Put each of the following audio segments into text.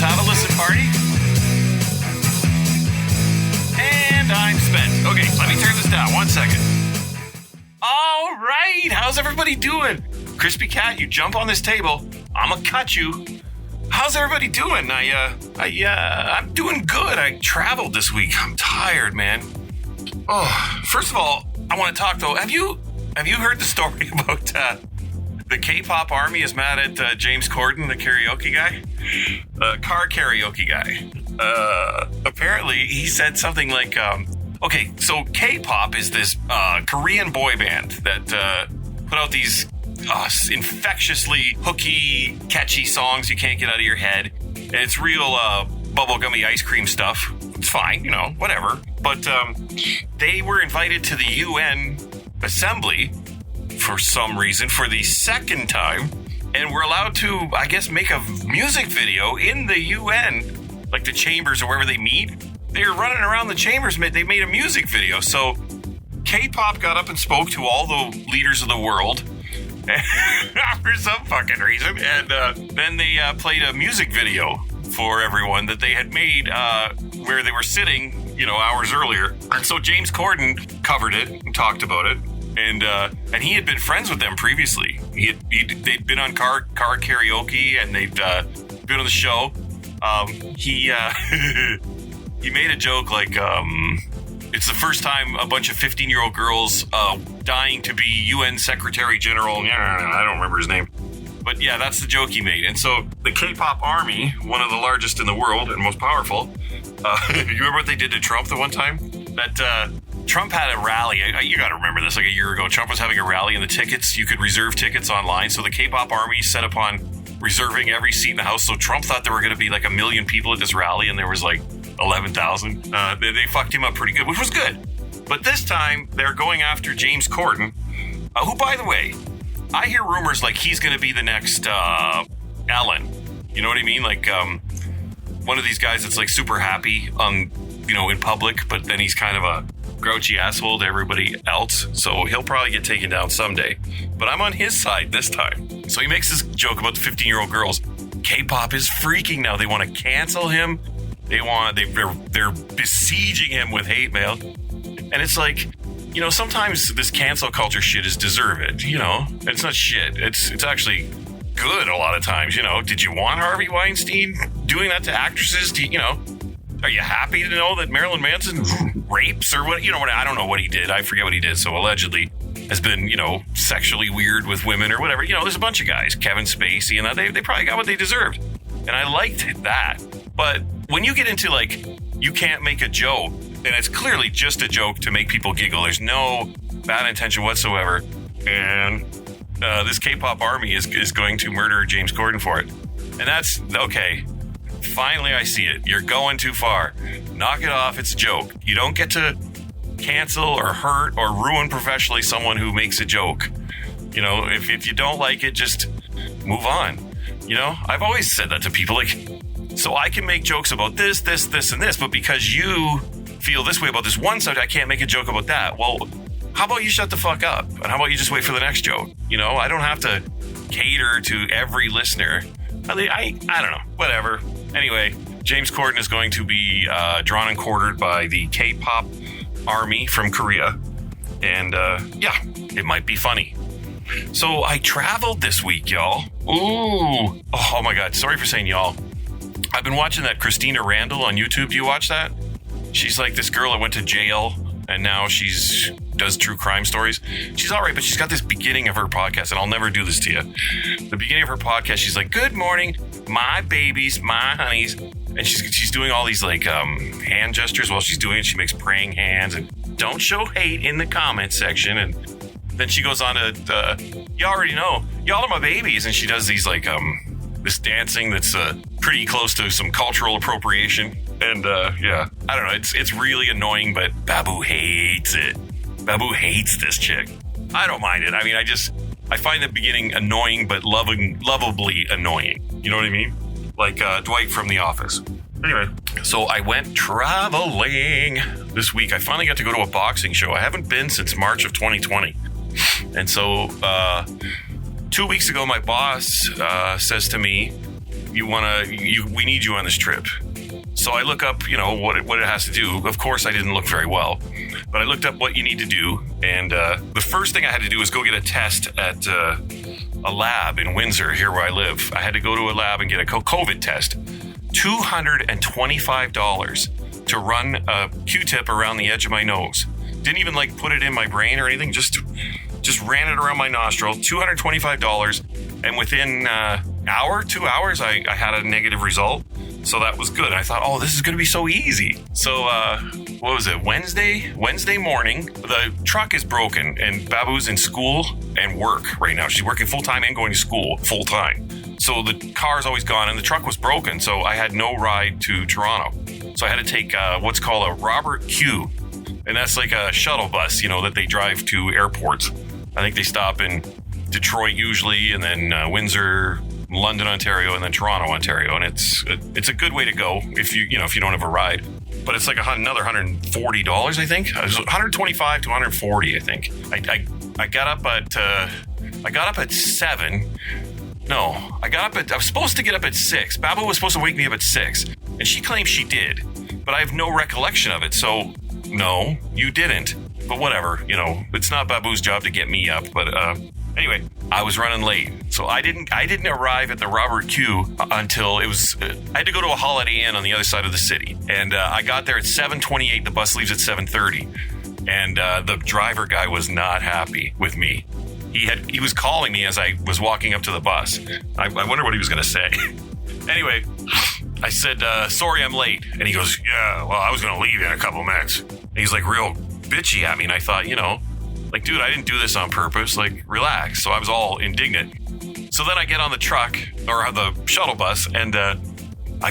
Let's have a listen, party. And I'm spent. Okay, let me turn this down. 1 second. All right, how's everybody doing? Crispy Cat, you jump on this table. I'm gonna cut you. How's everybody doing? I'm doing good. I traveled this week. I'm tired, man. Oh, first of all, I want to talk though. Have you heard the story about the K-pop army is mad at James Corden, the karaoke guy? Car karaoke guy. Apparently, he said something like, okay, so K-pop is this Korean boy band that put out these infectiously hooky, catchy songs you can't get out of your head. And it's real bubblegummy ice cream stuff. It's fine, whatever. But they were invited to the UN Assembly for some reason for the second time, and were allowed to, I guess, make a music video in the UN, like the chambers or wherever they meet. They were running around the chambers. They made a music video. So K-pop got up and spoke to all the leaders of the world for some fucking reason, and then they played a music video for everyone that they had made where they were sitting, hours earlier. And so James Corden covered it and talked about it. And he had been friends with them previously. They'd been on car karaoke, and they'd been on the show. He made a joke like, it's the first time a bunch of 15-year-old girls dying to be UN Secretary General. I don't remember his name. But yeah, that's the joke he made. And so the K-pop army, one of the largest in the world and most powerful, you remember what they did to Trump the one time? That Trump had a rally. You got to remember this, like a year ago. Trump was having a rally, and the tickets, you could reserve tickets online. So the K-pop army set upon reserving every seat in the house. So Trump thought there were going to be like 1 million people at this rally, and there was like 11,000. They fucked him up pretty good, which was good. But this time, they're going after James Corden, who, by the way, I hear rumors like he's going to be the next Ellen. You know what I mean? Like one of these guys that's like super happy in public, but then he's kind of a grouchy asshole to everybody else. So he'll probably get taken down someday. But I'm on his side this time. So he makes this joke about the 15-year-old girls. K-pop is freaking now. They want to cancel him. They're besieging him with hate mail. And it's like, sometimes this cancel culture shit is deserved, It's not shit. It's actually good a lot of times, Did you want Harvey Weinstein doing that to actresses? Are you happy to know that Marilyn Manson rapes or what? I don't know what he did. I forget what he did. So allegedly has been, sexually weird with women or whatever. There's a bunch of guys, Kevin Spacey and that, they probably got what they deserved. And I liked that. But when you get into like, you can't make a joke, and it's clearly just a joke to make people giggle. There's no bad intention whatsoever. And this K-pop army is going to murder James Corden for it. And that's, okay, finally I see it. You're going too far. Knock it off. It's a joke. You don't get to cancel or hurt or ruin professionally someone who makes a joke. If you don't like it, just move on. I've always said that to people. Like, so I can make jokes about this, and this, but because you feel this way about this one subject, I can't make a joke about that. Well, how about you shut the fuck up? And how about you just wait for the next joke? I don't have to cater to every listener. I don't know. Whatever. Anyway, James Corden is going to be drawn and quartered by the K-pop army from Korea. And it might be funny. So I traveled this week, y'all. Ooh. Oh my God. Sorry for saying y'all. I've been watching that Christina Randall on YouTube. Do you watch that? She's like this girl that went to jail and now does true crime stories. She's all right, but she's got this beginning of her podcast, and I'll never do this to you. The beginning of her podcast, she's like, "Good morning, my babies, my honeys," and she's doing all these like hand gestures while she's doing it. She makes praying hands and don't show hate in the comment section. And then she goes on to, you already know, y'all are my babies, and she does these like this dancing that's pretty close to some cultural appropriation. And I don't know, it's really annoying, but Babu hates it. Babu hates this chick. I don't mind it. I mean, I find the beginning annoying, but lovably annoying. You know what I mean? Like Dwight from The Office. Anyway, so I went traveling this week. I finally got to go to a boxing show. I haven't been since March of 2020. And so 2 weeks ago, my boss says to me, we need you on this trip. So I look up, what it has to do. Of course, I didn't look very well, but I looked up what you need to do. And the first thing I had to do was go get a test at a lab in Windsor, here where I live. I had to go to a lab and get a COVID test. $225 to run a Q-tip around the edge of my nose. Didn't even put it in my brain or anything. Just ran it around my nostril. $225. And within 2 hours, I had a negative result. So that was good. I thought, this is going to be so easy. So, what was it? Wednesday morning, the truck is broken and Babu's in school and work right now. She's working full time and going to school full time. So the car's always gone and the truck was broken. So I had no ride to Toronto. So I had to take what's called a Robert Q. And that's like a shuttle bus, that they drive to airports. I think they stop in Detroit usually, and then Windsor, London, Ontario, and then Toronto, Ontario. And it's a good way to go if you don't have a ride. But it's like another $140, I think. It was $125 to $140, I think. I got up at 7. No, I was supposed to get up at 6. Babu was supposed to wake me up at 6, and she claims she did, but I have no recollection of it. So no, you didn't. But whatever, it's not Babu's job to get me up. But anyway, I was running late, so I didn't arrive at the Robert Q until it was. I had to go to a Holiday Inn on the other side of the city, and I got there at 7:28. The bus leaves at 7:30, and the driver guy was not happy with me. He was calling me as I was walking up to the bus. I wonder what he was going to say. Anyway, I said, sorry, I'm late. And he goes, yeah, well, I was going to leave in a couple minutes. And he's real bitchy at me. And I thought, dude, I didn't do this on purpose. Relax. So I was all indignant. So then I get on the truck or the shuttle bus and I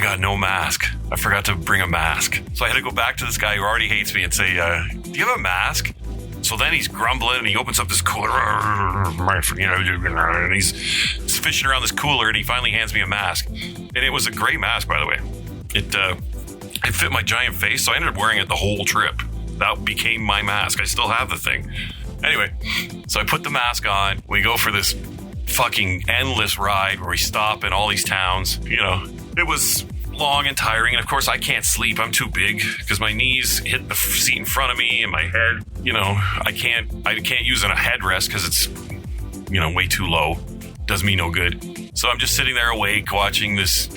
got no mask. I forgot to bring a mask. So I had to go back to this guy who already hates me and say, do you have a mask? So then he's grumbling and he opens up this cooler, and he's fishing around this cooler and he finally hands me a mask. And it was a great mask, by the way. It fit my giant face, so I ended up wearing it the whole trip. That became my mask. I still have the thing. Anyway, so I put the mask on. We go for this fucking endless ride where we stop in all these towns. It was long and tiring, and of course I can't sleep. I'm too big because my knees hit the seat in front of me and my head. I can't use a headrest because it's way too low. Does me no good. So I'm just sitting there awake watching this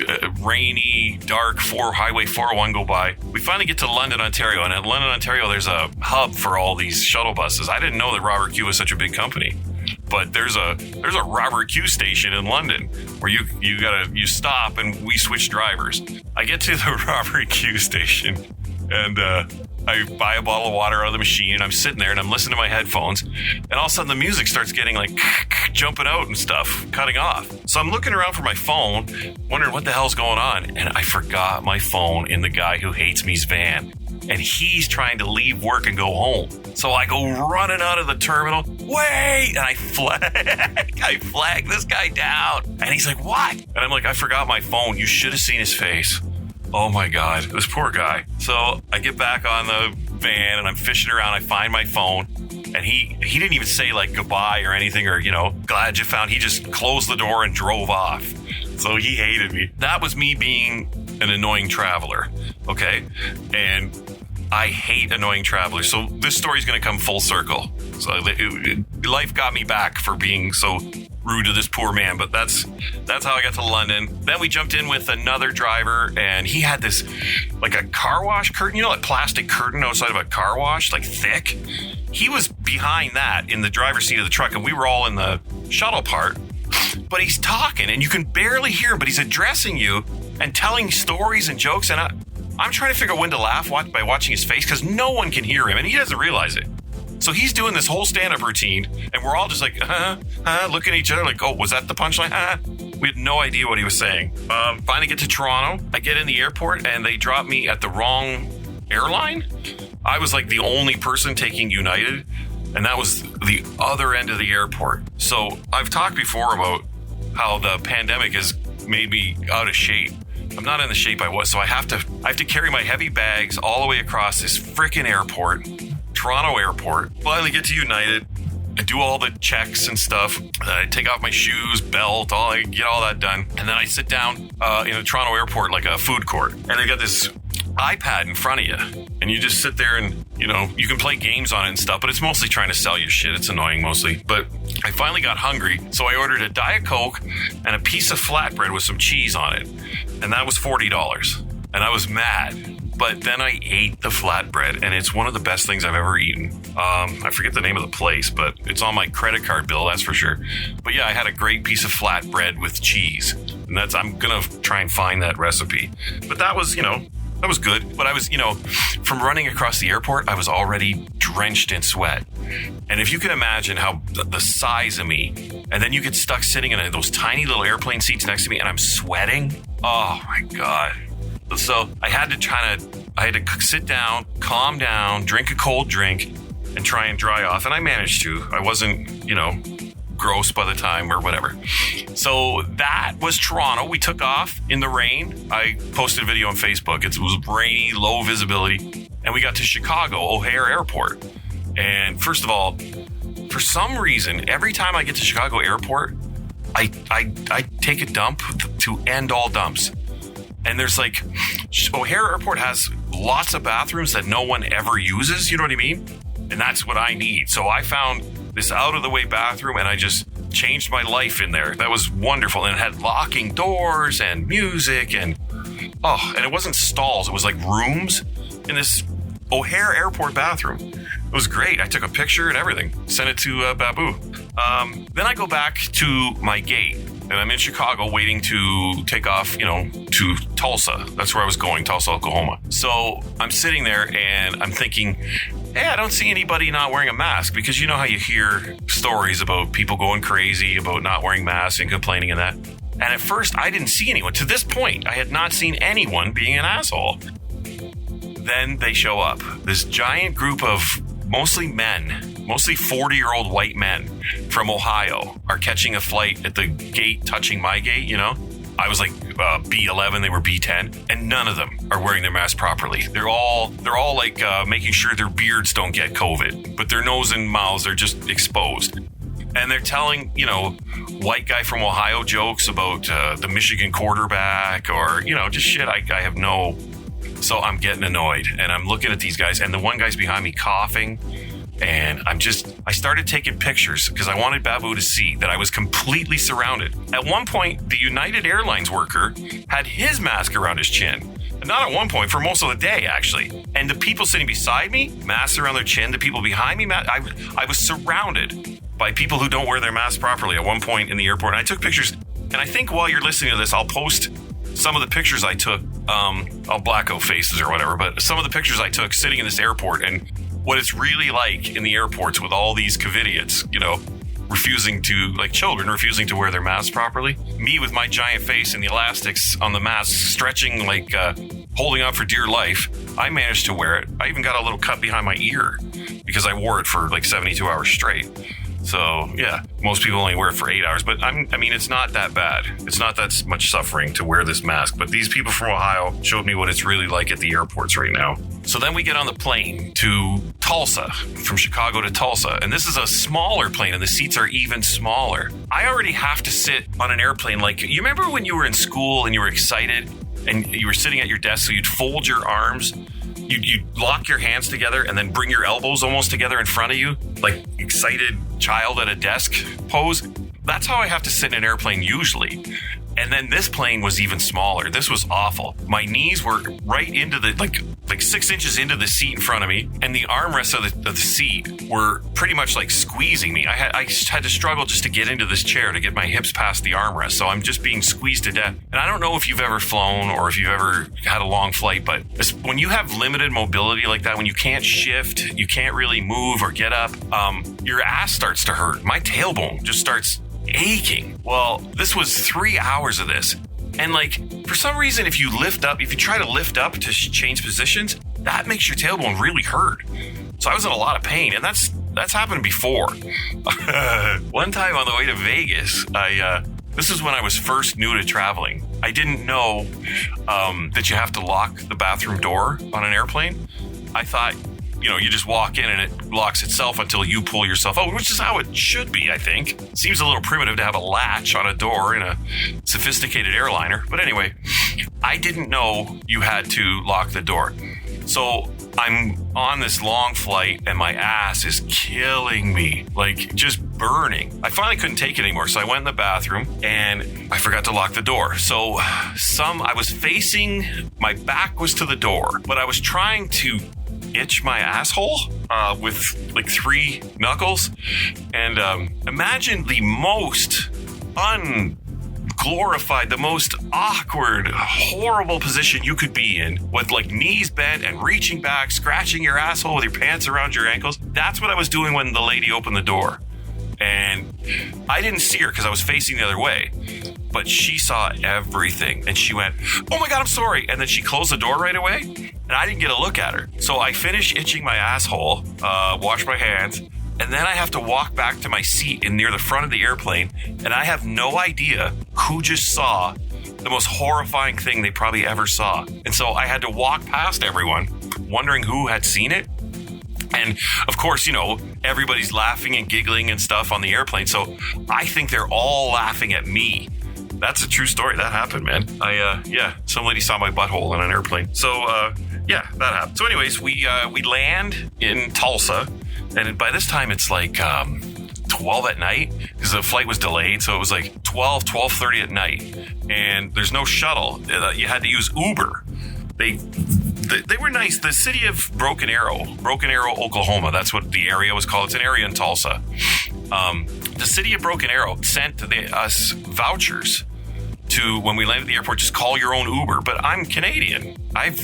rainy, dark Highway 401 go by. We finally get to London, Ontario, and at London, Ontario, there's a hub for all these shuttle buses. I didn't know that Robert Q was such a big company. But there's a Robert Q station in London where you stop and we switch drivers. I get to the Robert Q station and I buy a bottle of water out of the machine and I'm sitting there and I'm listening to my headphones and all of a sudden the music starts getting jumping out and stuff, cutting off. So I'm looking around for my phone, wondering what the hell's going on, and I forgot my phone in the guy who hates me's van. And he's trying to leave work and go home. So I go running out of the terminal. Wait! And I flag this guy down. And he's like, what? And I'm like, I forgot my phone. You should have seen his face. Oh my God, this poor guy. So I get back on the van and I'm fishing around. I find my phone. And he didn't even say goodbye or anything or, glad you found. He just closed the door and drove off. So he hated me. That was me being an annoying traveler. Okay? And I hate annoying travelers. So this story's going to come full circle. So life got me back for being so rude to this poor man, but that's how I got to London. Then we jumped in with another driver and he had this a car wash curtain, a plastic curtain outside of a car wash, thick. He was behind that in the driver's seat of the truck and we were all in the shuttle part. But he's talking and you can barely hear him, but he's addressing you and telling stories and jokes. And I'm trying to figure out when to laugh by watching his face because no one can hear him and he doesn't realize it. So he's doing this whole stand-up routine and we're all just looking at each other oh, was that the punchline? We had no idea what he was saying. Finally get to Toronto. I get in the airport and they drop me at the wrong airline. I was the only person taking United. And that was the other end of the airport. So I've talked before about how the pandemic has made me out of shape. I'm not in the shape I was. So I have to carry my heavy bags all the way across this freaking airport, Toronto airport. Finally get to United. I do all the checks and stuff. I take off my shoes, belt, I get all that done. And then I sit down in the Toronto airport, like a food court. And they got this iPad in front of you. And you just sit there and, you can play games on it and stuff, but it's mostly trying to sell you shit. It's annoying mostly. But I finally got hungry, so I ordered a Diet Coke and a piece of flatbread with some cheese on it. And that was $40. And I was mad. But then I ate the flatbread, and it's one of the best things I've ever eaten. I forget the name of the place, but it's on my credit card bill, that's for sure. But yeah, I had a great piece of flatbread with cheese. And I'm going to try and find that recipe. But that was, that was good. But I was, from running across the airport, I was already drenched in sweat. And if you can imagine how the size of me, and then you get stuck sitting in those tiny little airplane seats next to me, and I'm sweating. Oh my God. So I had to sit down, calm down, drink a cold drink, and try and dry off. And I managed to. I wasn't, gross by the time or whatever. So that was Toronto. We took off in the rain. I posted a video on Facebook. It was rainy, low visibility. And we got to Chicago O'Hare Airport. And first of all, for some reason, every time I get to Chicago Airport, I take a dump to end all dumps. And there's O'Hare Airport has lots of bathrooms that no one ever uses, you know what I mean? And that's what I need. So I found this out-of-the-way bathroom, and I just changed my life in there. That was wonderful. And it had locking doors and music, and it wasn't stalls. It was like rooms in this O'Hare Airport bathroom. It was great. I took a picture and everything. Sent it to Babu. Then I go back to my gate. And I'm in Chicago waiting to take off, to Tulsa. That's where I was going, Tulsa, Oklahoma. So I'm sitting there and I'm thinking, hey, I don't see anybody not wearing a mask, because you know how you hear stories about people going crazy about not wearing masks and complaining and that. And at first I didn't see anyone. To this point, I had not seen anyone being an asshole. Then they show up. This giant group of mostly men, mostly 40-year-old white men from Ohio are catching a flight at the gate touching my gate, I was like B11, they were B10, and none of them are wearing their mask properly. They're all making sure their beards don't get COVID, but their nose and mouths are just exposed. And they're telling, white guy from Ohio jokes about the Michigan quarterback or, just shit I have no... So I'm getting annoyed, and I'm looking at these guys, and the one guy's behind me coughing. And I started taking pictures because I wanted Babu to see that I was completely surrounded. At one point, the United Airlines worker had his mask around his chin. And not at one point, for most of the day, actually. And the people sitting beside me, masks around their chin. The people behind me, I was surrounded by people who don't wear their masks properly at one point in the airport. And I took pictures. And I think while you're listening to this, I'll post some of the pictures I took. I'll black out faces or whatever. But some of the pictures I took sitting in this airport and what it's really like in the airports with all these COVIDiots, children refusing to wear their masks properly. Me with my giant face and the elastics on the mask stretching holding up for dear life. I managed to wear it. I even got a little cut behind my ear because I wore it for 72 hours straight. So, yeah, most people only wear it for 8 hours. But, it's not that bad. It's not that much suffering to wear this mask. But these people from Ohio showed me what it's really like at the airports right now. So then we get on the plane to Tulsa, from Chicago to Tulsa. And this is a smaller plane, and the seats are even smaller. I already have to sit on an airplane you remember when you were in school and you were excited and you were sitting at your desk, so you'd fold your arms? You'd lock your hands together and then bring your elbows almost together in front of you, like excited child at a desk pose. That's how I have to sit in an airplane usually. And then this plane was even smaller. This was awful. My knees were right into the, like 6 inches into the seat in front of me. And the armrests of the seat were pretty much squeezing me. I had to struggle just to get into this chair to get my hips past the armrest. So I'm just being squeezed to death. And I don't know if you've ever flown or if you've ever had a long flight, but when you have limited mobility like that, when you can't shift, you can't really move or get up, your ass starts to hurt. My tailbone just starts aching. Well, this was 3 hours of this. And for some reason, if you try to lift up to change positions, that makes your tailbone really hurt. So I was in a lot of pain, and that's happened before. One time on the way to Vegas, this is when I was first new to traveling. I didn't know that you have to lock the bathroom door on an airplane. I thought you just walk in and it locks itself until you pull yourself out, which is how it should be, I think. Seems a little primitive to have a latch on a door in a sophisticated airliner. But anyway, I didn't know you had to lock the door. So I'm on this long flight and my ass is killing me, like just burning. I finally couldn't take it anymore. So I went in the bathroom and I forgot to lock the door. So I was facing, my back was to the door, but I was trying to itch my asshole with like 3 knuckles. And imagine the most glorified, the most awkward, horrible position you could be in, with like knees bent and reaching back, scratching your asshole with your pants around your ankles. That's what I was doing when the lady opened the door. And I didn't see her because I was facing the other way, but she saw everything and she went, "Oh my God, I'm sorry." And then she closed the door right away and I didn't get a look at her. So I finished itching my asshole, wash my hands, and then I have to walk back to my seat near the front of the airplane, and I have no idea who just saw the most horrifying thing they probably ever saw. And so I had to walk past everyone, wondering who had seen it. And of course, everybody's laughing and giggling and stuff on the airplane. So I think they're all laughing at me. That's a true story. That happened, man. Some lady saw my butthole on an airplane. So, that happened. So anyways, we land in Tulsa. And by this time, it's like 12 at night because the flight was delayed. So it was like 12:30 at night. And there's no shuttle. You had to use Uber. They were nice. The city of Broken Arrow, Oklahoma. That's what the area was called. It's an area in Tulsa. The city of Broken Arrow sent us vouchers to, when we landed at the airport, just call your own Uber. But I'm Canadian. I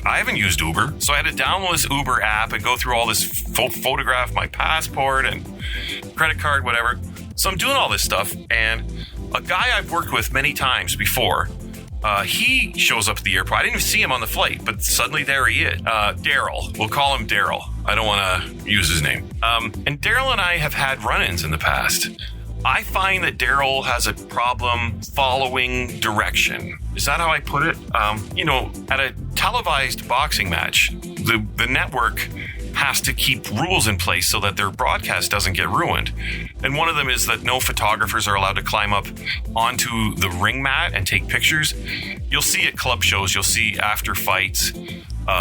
haven't used Uber, so I had to download this Uber app and go through all this photograph my passport and credit card, whatever. So I'm doing all this stuff, and a guy I've worked with many times before, he shows up at the airport. I didn't even see him on the flight, but suddenly there he is. Daryl. We'll call him Daryl. I don't want to use his name. And Daryl and I have had run-ins in the past. I find that Daryl has a problem following direction. Is that how I put it? At a televised boxing match, the network has to keep rules in place so that their broadcast doesn't get ruined. And one of them is that no photographers are allowed to climb up onto the ring mat and take pictures. You'll see at club shows, you'll see after fights,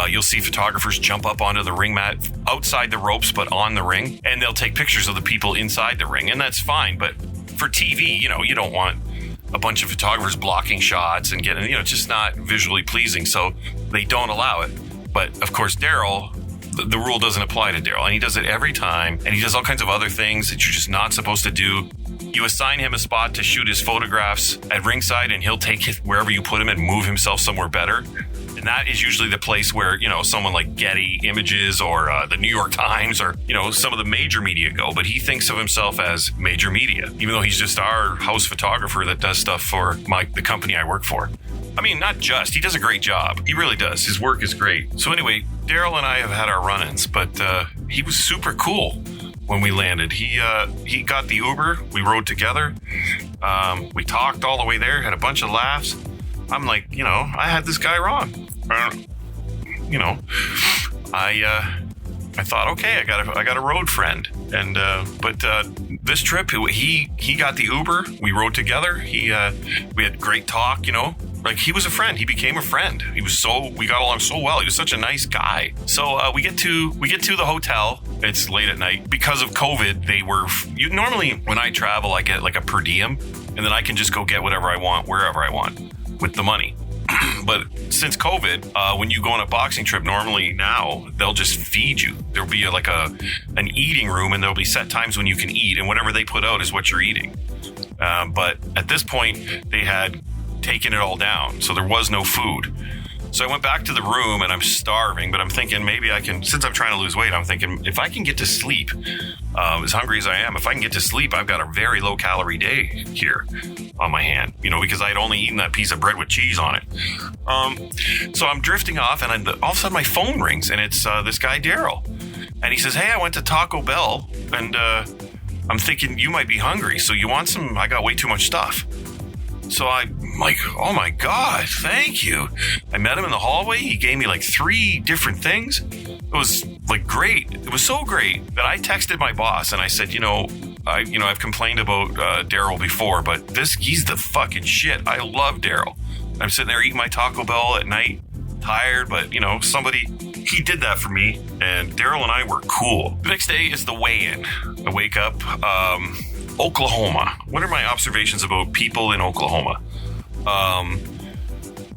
you'll see photographers jump up onto the ring mat outside the ropes, but on the ring, and they'll take pictures of the people inside the ring. And that's fine. But for TV, you don't want a bunch of photographers blocking shots and getting, it's just not visually pleasing. So they don't allow it. But of course, Daryl, the rule doesn't apply to Daryl, and he does it every time. And he does all kinds of other things that you're just not supposed to do. You assign him a spot to shoot his photographs at ringside, and he'll take it wherever you put him and move himself somewhere better. And that is usually the place where, someone like Getty Images or the New York Times or, some of the major media go. But he thinks of himself as major media, even though he's just our house photographer that does stuff for the company I work for. I mean, not just. He does a great job. He really does. His work is great. So anyway, Daryl and I have had our run-ins, but he was super cool when we landed. He got the Uber. We rode together. We talked all the way there, had a bunch of laughs. I'm like, I had this guy wrong. I thought, okay, I got a road friend. And but this trip, he got the Uber. We rode together. We had great talk. Like he was a friend. He became a friend. We got along so well. He was such a nice guy. So we get to the hotel. It's late at night because of COVID. Normally when I travel, I get like a per diem, and then I can just go get whatever I want wherever I want with the money. But since COVID, when you go on a boxing trip, normally now they'll just feed you. There'll be an eating room, and there'll be set times when you can eat, and whatever they put out is what you're eating. But at this point, they had taken it all down, so there was no food. So I went back to the room, and I'm starving, but I'm thinking maybe I can, since I'm trying to lose weight, I'm thinking if I can get to sleep, as hungry as I am, if I can get to sleep, I've got a very low calorie day here on my hand, because I'd only eaten that piece of bread with cheese on it. So I'm drifting off, and all of a sudden my phone rings, and it's this guy, Daryl. And he says, "Hey, I went to Taco Bell, and I'm thinking you might be hungry, so you want some? I got way too much stuff." So I'm like, oh my God, thank you. I met him in the hallway. He gave me like 3 different things. It was like great. It was so great that I texted my boss and I said, I've complained about Daryl before, but he's the fucking shit. I love Daryl. I'm sitting there eating my Taco Bell at night, tired, but he did that for me, and Daryl and I were cool. The next day is the weigh-in. I wake up, Oklahoma. What are my observations about people in Oklahoma?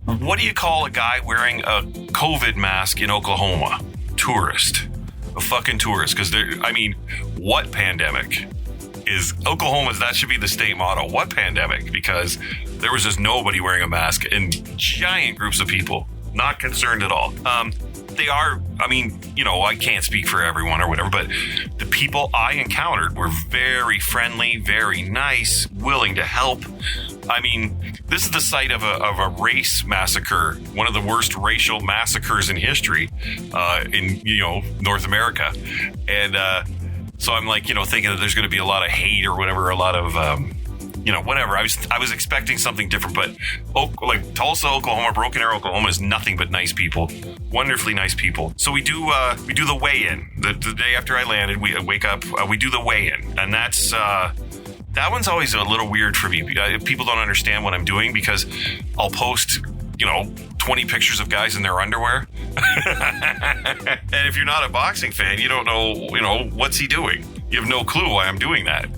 What do you call a guy wearing a COVID mask in Oklahoma? Tourist. A fucking tourist. Because what pandemic is Oklahoma's? That should be the state motto. What pandemic? Because there was just nobody wearing a mask and giant groups of people. Not concerned at all. They are, I can't speak for everyone or whatever, but the people I encountered were very friendly, very nice, willing to help. This is the site of a race massacre, one of the worst racial massacres in history in North America. And so I'm thinking that there's going to be a lot of hate or whatever, a lot of whatever. I was expecting something different, but Tulsa, Oklahoma, Broken Arrow, Oklahoma is nothing but nice people, wonderfully nice people. So we do the weigh-in the day after I landed. We wake up, we do the weigh-in, and that's that one's always a little weird for me. People don't understand what I'm doing because I'll post 20 pictures of guys in their underwear, and if you're not a boxing fan, you don't know what's he doing. You have no clue why I'm doing that.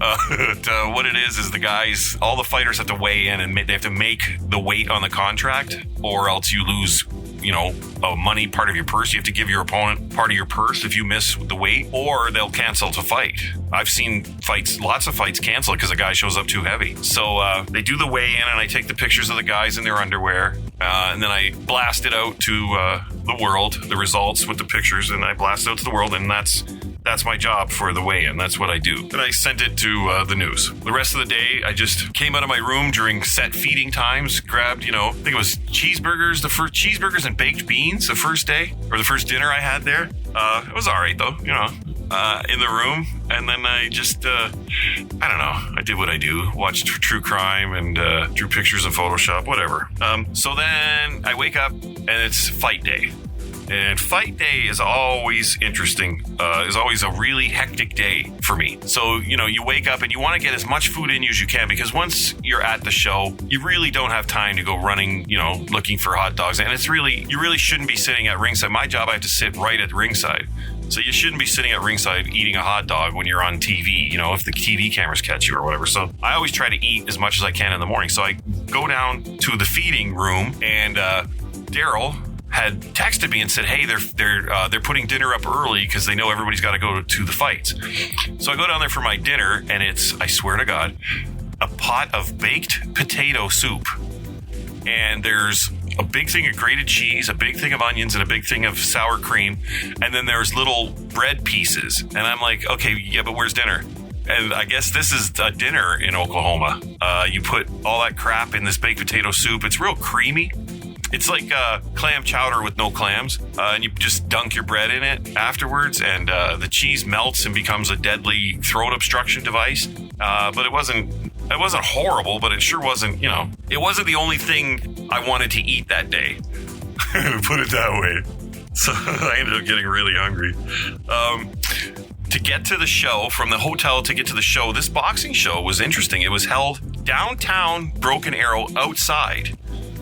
What it is the guys, all the fighters have to weigh in and they have to make the weight on the contract, or else you lose, a money part of your purse. You have to give your opponent part of your purse if you miss the weight, or they'll cancel to fight. I've seen lots of fights cancel because a guy shows up too heavy. So they do the weigh in, and I take the pictures of the guys in their underwear, and then I blast it out to the world, the results with the pictures, and I blast it out to the world, and that's my job for the weigh-in. That's what I do. Then I sent it to the news. The rest of the day, I just came out of my room during set feeding times, grabbed, I think it was cheeseburgers and baked beans the first day, or the first dinner I had there. It was all right, though, in the room. And then I just, I don't know. I did what I do. Watched true crime and drew pictures in Photoshop, whatever. So then I wake up and it's fight day. And fight day is always interesting, is always a really hectic day for me. So, you wake up and you want to get as much food in you as you can, because once you're at the show, you really don't have time to go running, looking for hot dogs. And you really shouldn't be sitting at ringside. My job, I have to sit right at ringside. So you shouldn't be sitting at ringside eating a hot dog when you're on TV, if the TV cameras catch you or whatever. So I always try to eat as much as I can in the morning. So I go down to the feeding room, and Daryl had texted me and said, hey, they're putting dinner up early because they know everybody's got to go to the fights. So I go down there for my dinner, and it's, I swear to God, a pot of baked potato soup. And there's a big thing of grated cheese, a big thing of onions, and a big thing of sour cream. And then there's little bread pieces. And I'm like, okay, yeah, but where's dinner? And I guess this is a dinner in Oklahoma. You put all that crap in this baked potato soup. It's real creamy. It's like clam chowder with no clams, and you just dunk your bread in it afterwards, and the cheese melts and becomes a deadly throat obstruction device. But it wasn't horrible, but it sure wasn't, it wasn't the only thing I wanted to eat that day. Put it that way. So I ended up getting really hungry. To get to the show, from the hotel to get to the show, this boxing show was interesting. It was held downtown Broken Arrow outside.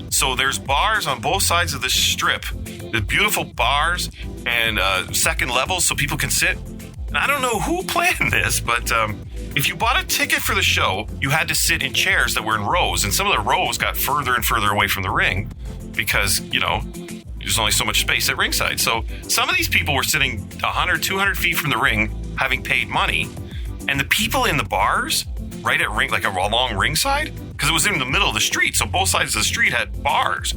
So there's bars on both sides of the strip. There's beautiful bars and second levels so people can sit. And I don't know who planned this, but if you bought a ticket for the show, you had to sit in chairs that were in rows. And some of the rows got further and further away from the ring because, there's only so much space at ringside. So some of these people were sitting 100, 200 feet from the ring, having paid money. And the people in the bars, right at ring, like along ringside, because it was in the middle of the street, so both sides of the street had bars.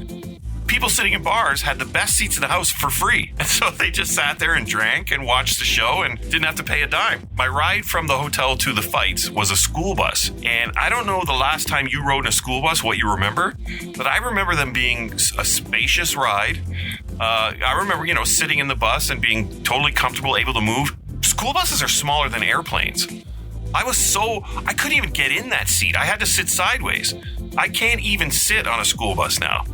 People sitting in bars had the best seats in the house for free. And so they just sat there and drank and watched the show and didn't have to pay a dime. My ride from the hotel to the fights was a school bus. And I don't know the last time you rode in a school bus, what you remember, but I remember them being a spacious ride. I remember, sitting in the bus and being totally comfortable, able to move. School buses are smaller than airplanes. I couldn't even get in that seat. I had to sit sideways. I can't even sit on a school bus now.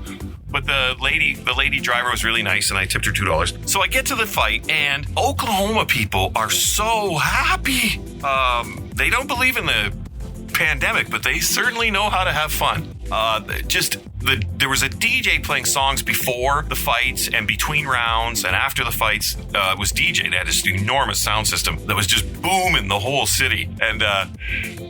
But the lady driver was really nice, and I tipped her $2. So I get to the fight, and Oklahoma people are so happy. They don't believe in the pandemic, but they certainly know how to have fun. There was a DJ playing songs before the fights and between rounds, and after the fights was DJ. They had this enormous sound system that was just booming the whole city, and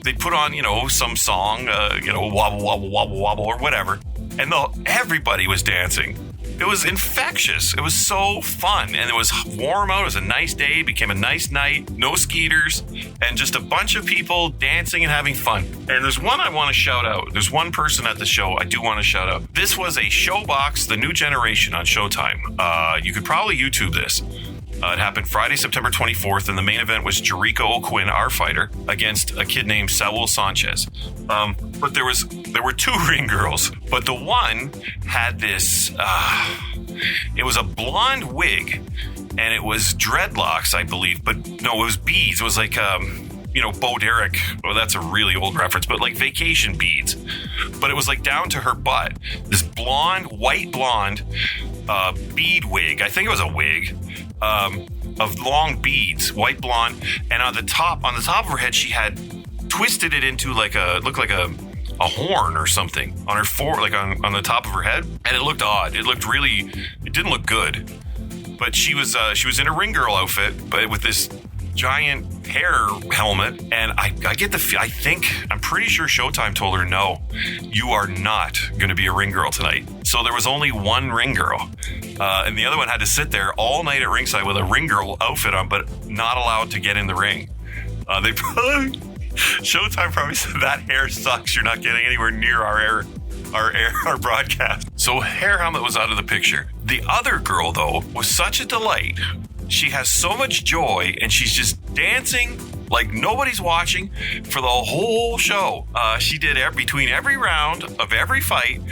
they put on some song, wobble wobble wobble wobble or whatever, and everybody was dancing. It was infectious. It was so fun, and it was warm out. It was a nice day. It became a nice night. No skeeters, and just a bunch of people dancing and having fun. And there's one I want to shout out. There's one person at the show I do want to shout out. This was a Showbox, The New Generation on Showtime. You could probably YouTube this. It happened Friday, September 24th, and the main event was Jericho O'Quinn, our fighter, against a kid named Saul Sanchez. But there were two ring girls, but the one had this, it was a blonde wig, and it was dreadlocks, I believe, but no, it was beads. It was like, Bo Derek. Well, that's a really old reference, but like vacation beads. But it was like down to her butt. This white blonde bead wig. I think it was a wig. Of long beads, white blonde, and on the top of her head, she had twisted it into looked like a horn or something on her on the top of her head, and it looked odd. It didn't look good. But she was in a ring girl outfit, but with this giant hair helmet, and I'm pretty sure Showtime told her, no, you are not going to be a ring girl tonight. So there was only one ring girl, and the other one had to sit there all night at ringside with a ring girl outfit on, but not allowed to get in the ring. Showtime probably said, that hair sucks. You're not getting anywhere near our broadcast. So hair helmet was out of the picture. The other girl, though, was such a delight. She has so much joy, and she's just dancing like nobody's watching for the whole show. She did between every round of every fight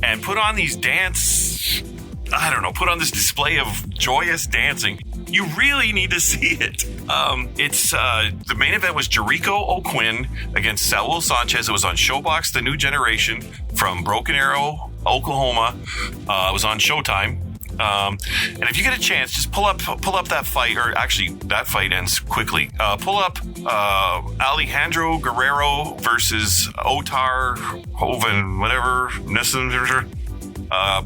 and put on these put on this display of joyous dancing. You really need to see it. The main event was Jericho O'Quinn against Saul Sanchez. It was on Showbox, The New Generation from Broken Arrow, Oklahoma. It was on Showtime. And if you get a chance, just pull up that fight, or actually that fight ends quickly. Pull up Alejandro Guerrero versus Otar Hoven, whatever,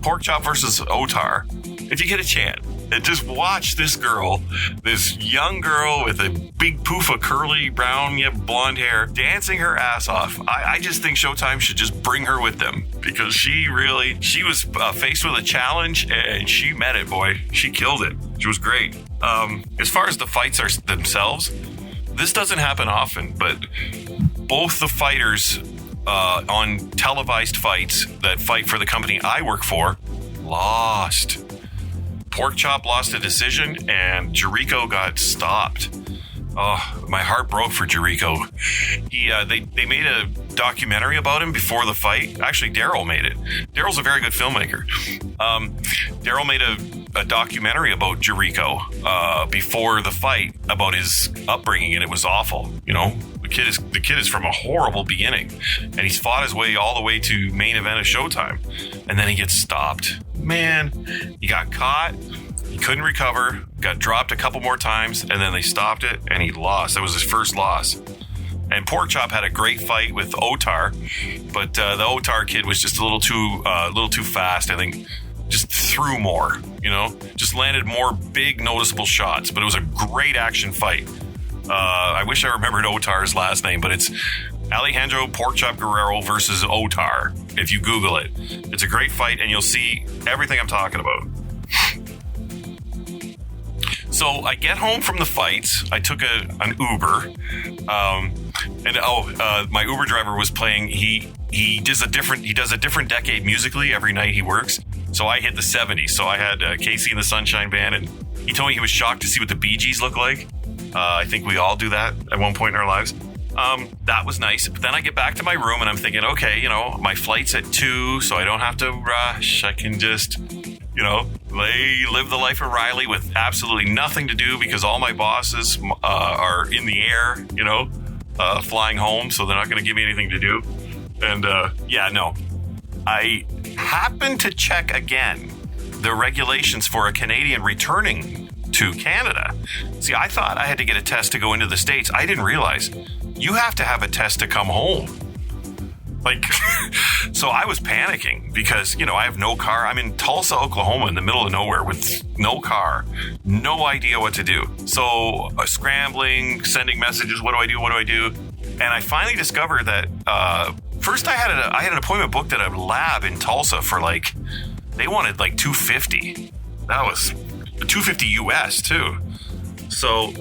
Pork Chop versus Otar. If you get a chance, and just watch this young girl with a big poof of curly brown, blonde hair, dancing her ass off. I just think Showtime should just bring her with them, because she was faced with a challenge, and she met it, boy. She killed it. She was great. As far as the fights are themselves, this doesn't happen often, but both the fighters on televised fights that fight for the company I work for lost. Pork Chop lost a decision, and Jericho got stopped. Oh, my heart broke for Jericho. They made a documentary about him before the fight. Actually, Daryl made it. Daryl's a very good filmmaker. Daryl made a documentary about Jericho before the fight, about his upbringing, and it was awful. The kid is from a horrible beginning, and he's fought his way all the way to main event of Showtime, and then he gets stopped. Man, he got caught. He couldn't recover, got dropped a couple more times, and then they stopped it, and he lost. That was his first loss. And Pork Chop had a great fight with Otar, but the Otar kid was just a little too fast. I think just threw more, just landed more big noticeable shots. But it was a great action fight. I wish I remembered Otar's last name, but it's Alejandro Pork Chop Guerrero versus Otar. If you Google it, it's a great fight, and you'll see everything I'm talking about. So I get home from the fights. I took an Uber, my Uber driver was playing. He does a different decade musically every night he works. So I hit the 70s. So I had Casey and the Sunshine Band, and he told me he was shocked to see what the Bee Gees look like. I think we all do that at one point in our lives. That was nice. But then I get back to my room, and I'm thinking, okay, my flight's at 2, so I don't have to rush. I can just, live the life of Riley with absolutely nothing to do, because all my bosses are in the air, flying home, so they're not going to give me anything to do. And I happened to check again the regulations for a Canadian returning to Canada. See, I thought I had to get a test to go into the States. I didn't realize you have to have a test to come home. Like, so I was panicking because, I have no car. I'm in Tulsa, Oklahoma, in the middle of nowhere with no car, no idea what to do. So scrambling, sending messages. What do I do? And I finally discovered that first I had an appointment booked at a lab in Tulsa for they wanted $250. That was $250 US too. So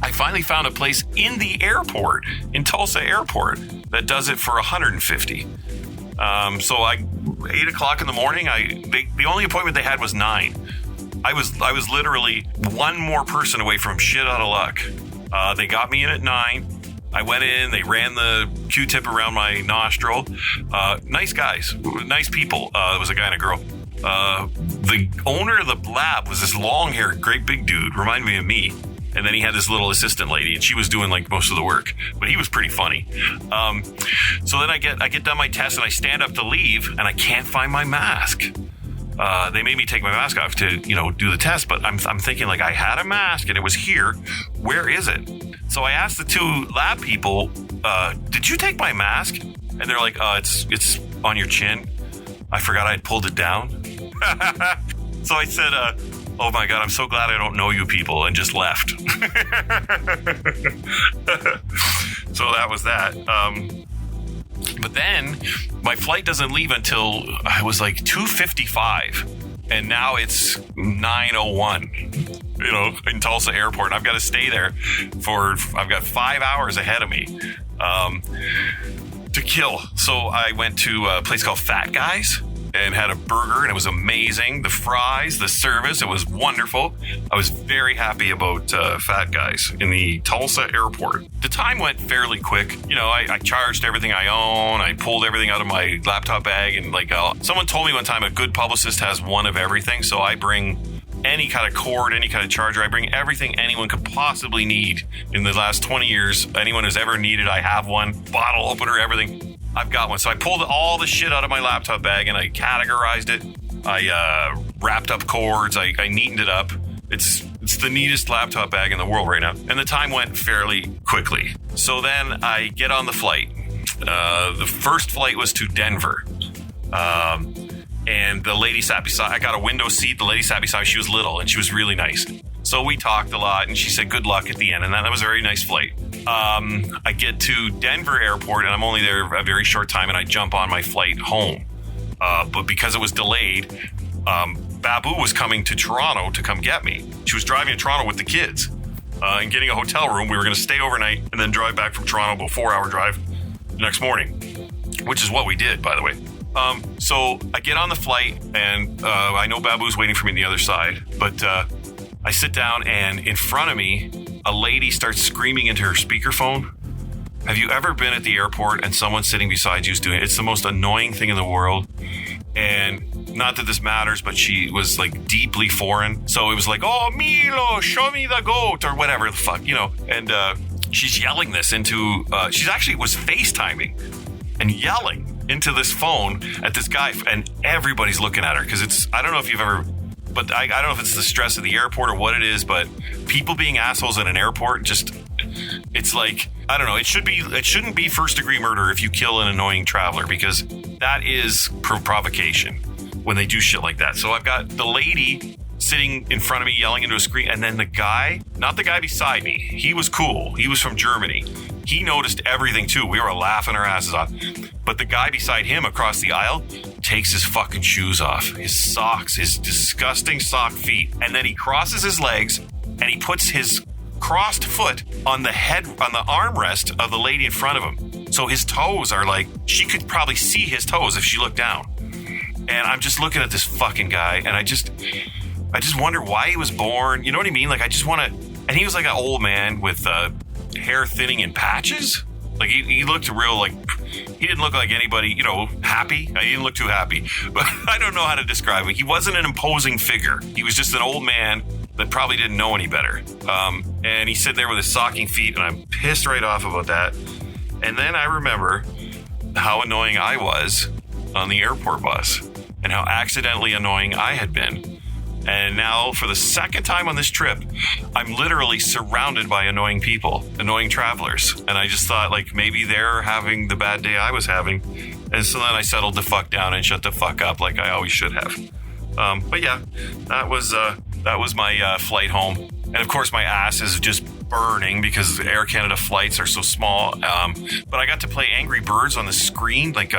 I finally found a place in the airport, in Tulsa Airport, that does it for $150. So 8 o'clock in the morning, the only appointment they had was 9. I was literally one more person away from shit out of luck. They got me in at 9. I went in, they ran the Q-tip around my nostril. Nice guys, nice people. There was a guy and a girl. The owner of the lab was this long-haired, great big dude, reminded me of me. And then he had this little assistant lady, and she was doing most of the work. But he was pretty funny. So then I get done my test, and I stand up to leave, and I can't find my mask. They made me take my mask off to, do the test. But I'm thinking I had a mask, and it was here. Where is it? So I asked the 2 lab people, did you take my mask? And they're like, it's on your chin. I forgot I'd pulled it down. So I said, oh my God, I'm so glad I don't know you people, and just left. So that was that. But then my flight doesn't leave until it was 2:55. And now it's 9:01, in Tulsa Airport. And I've got to stay there I've got 5 hours ahead of me to kill. So I went to a place called Fat Guys and had a burger, and it was amazing. The fries, the service, it was wonderful. I was very happy about Fat Guys in the Tulsa Airport. The time went fairly quick. I charged everything I own. I pulled everything out of my laptop bag, and someone told me one time a good publicist has one of everything. So I bring any kind of cord, any kind of charger. I bring everything anyone could possibly need. In the last 20 years, anyone who's ever needed, I have one. Bottle opener, everything. I've got one. So I pulled all the shit out of my laptop bag and I categorized it. I wrapped up cords. I neatened it up. It's the neatest laptop bag in the world right now. And the time went fairly quickly. So then I get on the flight. The first flight was to Denver. And the lady sat beside, I got a window seat. The lady sat beside me. She was little and she was really nice. So we talked a lot and she said good luck at the end. And that was a very nice flight. I get to Denver Airport and I'm only there a very short time and I jump on my flight home. But because it was delayed, Babu was coming to Toronto to come get me. She was driving to Toronto with the kids and getting a hotel room. We were going to stay overnight and then drive back from Toronto, about a 4-hour drive the next morning, which is what we did, by the way. So I get on the flight and I know Babu's waiting for me on the other side, but I sit down and in front of me, a lady starts screaming into her speakerphone. Have you ever been at the airport and someone sitting beside you is doing it? It's the most annoying thing in the world. And not that this matters, but she was deeply foreign. So it was oh, Milo, show me the goat or whatever the fuck, And she's yelling this into, she actually was FaceTiming and yelling into this phone at this guy. And everybody's looking at her because I don't know if you've ever, but I don't know if it's the stress of the airport or what it is, but people being assholes at an airport, it's I don't know. It shouldn't be first degree murder if you kill an annoying traveler, because that is provocation when they do shit like that. So I've got the lady sitting in front of me yelling into a screen, and then the guy, not the guy beside me, he was cool. He was from Germany. He noticed everything too. We were laughing our asses off. But the guy beside him across the aisle takes his fucking shoes off, his socks, his disgusting sock feet, and then he crosses his legs and he puts his crossed foot on the armrest of the lady in front of him. So his toes are she could probably see his toes if she looked down. And I'm just looking at this fucking guy, and I just wonder why he was born. You know what I mean? I just want to. And he was an old man with hair thinning in patches. He looked real he didn't look like anybody, happy. He didn't look too happy, but I don't know how to describe him. He wasn't an imposing figure. He was just an old man that probably didn't know any better. And he's sitting there with his socking feet, and I'm pissed right off about that. And then I remember how annoying I was on the airport bus and how accidentally annoying I had been. And now, for the second time on this trip, I'm literally surrounded by annoying people, annoying travelers. And I just thought, like, maybe they're having the bad day I was having. And so then I settled the fuck down and shut the fuck up like I always should have. But yeah, that was my flight home. And of course, my ass is just burning because Air Canada flights are so small. But I got to play Angry Birds on the screen, like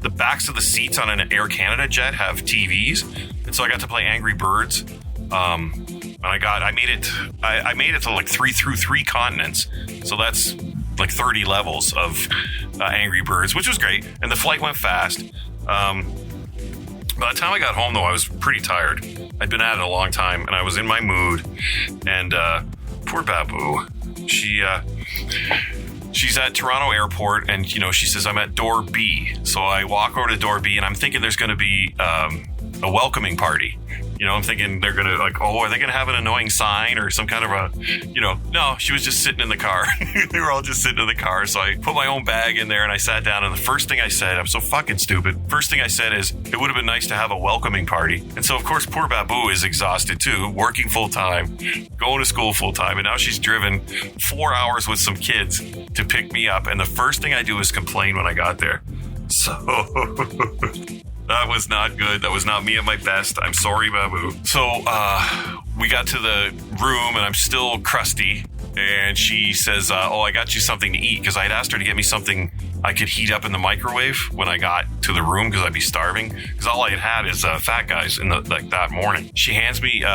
the backs of the seats on an Air Canada jet have TVs, and so I got to play Angry Birds. And I made it to like 3 through 3 continents, so that's like 30 levels of Angry Birds, which was great. And the flight went fast. By the time I got home, though, I was pretty tired. I'd been at it a long time, and I was in my mood. And poor Babu, she's at Toronto Airport, and, you know, she says, I'm at door B. So I walk over to door B, and I'm thinking there's going to be a welcoming party. You know, I'm thinking they're going to, like, oh, are they going to have an annoying sign or some kind of a, you know, no, she was just sitting in the car. They were all just sitting in the car. So I put my own bag in there and I sat down, and the first thing I said, I'm so fucking stupid. First thing I said is, it would have been nice to have a welcoming party. And so, of course, poor Babu is exhausted too, working full time, going to school full time. And now she's driven 4 hours with some kids to pick me up. And the first thing I do is complain when I got there. So that was not good. That was not me at my best. I'm sorry, Babu. So we got to the room, and I'm still crusty. And she says, oh, I got you something to eat, because I had asked her to get me something I could heat up in the microwave when I got to the room, because I'd be starving. Because all I had is Fat Guys in that morning. She hands me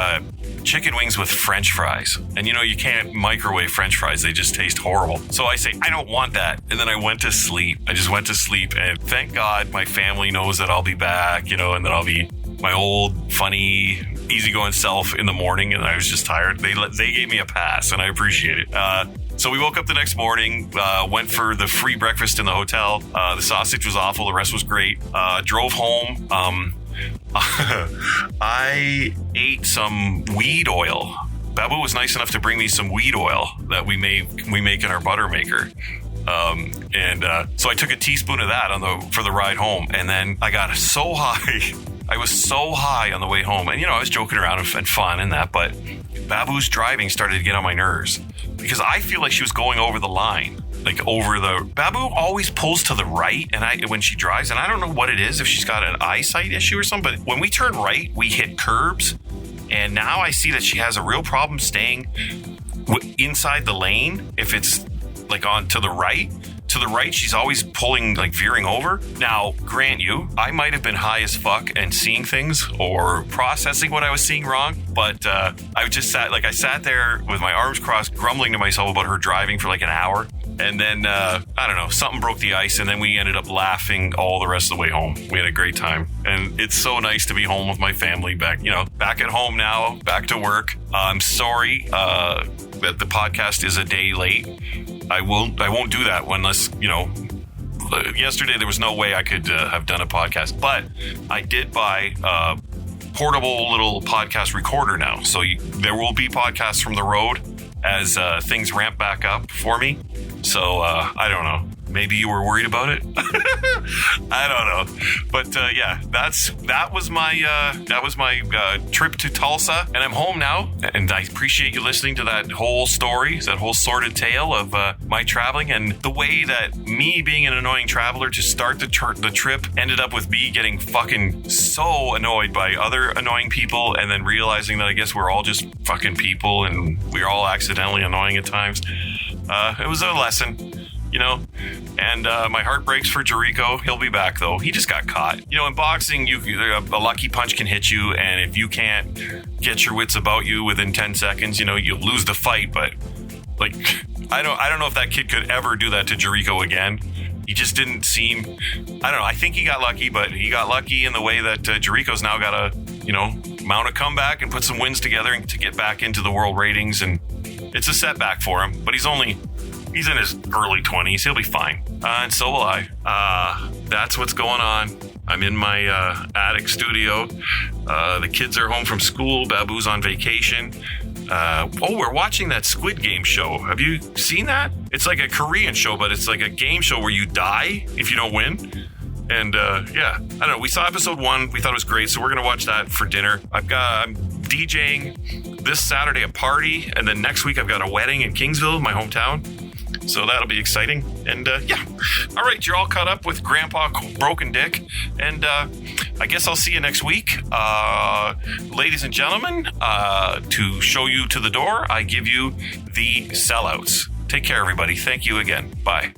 chicken wings with French fries. And, you know, you can't microwave French fries. They just taste horrible. So I say, I don't want that. And then I went to sleep. I just went to sleep. And thank God my family knows that I'll be back, you know, and that I'll be my old, funny, easygoing self in the morning. And I was just tired. They gave me a pass, and I appreciate it. So we woke up the next morning, went for the free breakfast in the hotel. The sausage was awful. The rest was great. Drove home. I ate some weed oil. Babu was nice enough to bring me some weed oil that we make in our butter maker. So I took a teaspoon of that for the ride home, and then I got so high. I was so high on the way home, and, you know, I was joking around and fun and that, but Babu's driving started to get on my nerves because I feel like she was going over the line, Babu always pulls to the right, and when she drives, and I don't know what it is, if she's got an eyesight issue or something, but when we turn right, we hit curbs, and now I see that she has a real problem staying inside the lane if it's like on to the right. To the right, she's always pulling, like veering over. Now, grant you, I might have been high as fuck and seeing things or processing what I was seeing wrong, but I just sat there with my arms crossed, grumbling to myself about her driving for like an hour. And then, I don't know, something broke the ice, and then we ended up laughing all the rest of the way home. We had a great time. And it's so nice to be home with my family, back at home now, back to work. I'm sorry that the podcast is a day late. I won't do that unless, you know, yesterday there was no way I could have done a podcast, but I did buy a portable little podcast recorder now. So there will be podcasts from the road as things ramp back up for me. So I don't know. Maybe you were worried about it. I don't know, but yeah, that was my trip to Tulsa, and I'm home now. And I appreciate you listening to that whole story, that whole sordid tale of my traveling, and the way that me being an annoying traveler to start the trip ended up with me getting fucking so annoyed by other annoying people, and then realizing that I guess we're all just fucking people, and we're all accidentally annoying at times. It was a lesson. You know, and my heart breaks for Jericho. He'll be back, though. He just got caught. You know, in boxing, a lucky punch can hit you, and if you can't get your wits about you within 10 seconds, you know, you'll lose the fight. But, like, I don't know if that kid could ever do that to Jericho again. He just didn't seem, I don't know, I think he got lucky, but he got lucky in the way that Jericho's now got to, you know, mount a comeback and put some wins together to get back into the world ratings, and it's a setback for him, but he's in his early 20s. He'll be fine. And so will I. That's what's going on. I'm in my attic studio. The kids are home from school. Babu's on vacation. We're watching that Squid Game show. Have you seen that? It's like a Korean show, but it's like a game show where you die if you don't win. And yeah, I don't know. We saw episode 1. We thought it was great, so we're gonna watch that for dinner. I'm DJing this Saturday a party, and then next week I've got a wedding in Kingsville, my hometown. So that'll be exciting. And yeah, all right, you're all caught up with Grandpa Broken Dick, and I guess I'll see you next week, ladies and gentlemen. To show you to the door, I give you the sellouts. Take care, everybody. Thank you again. Bye.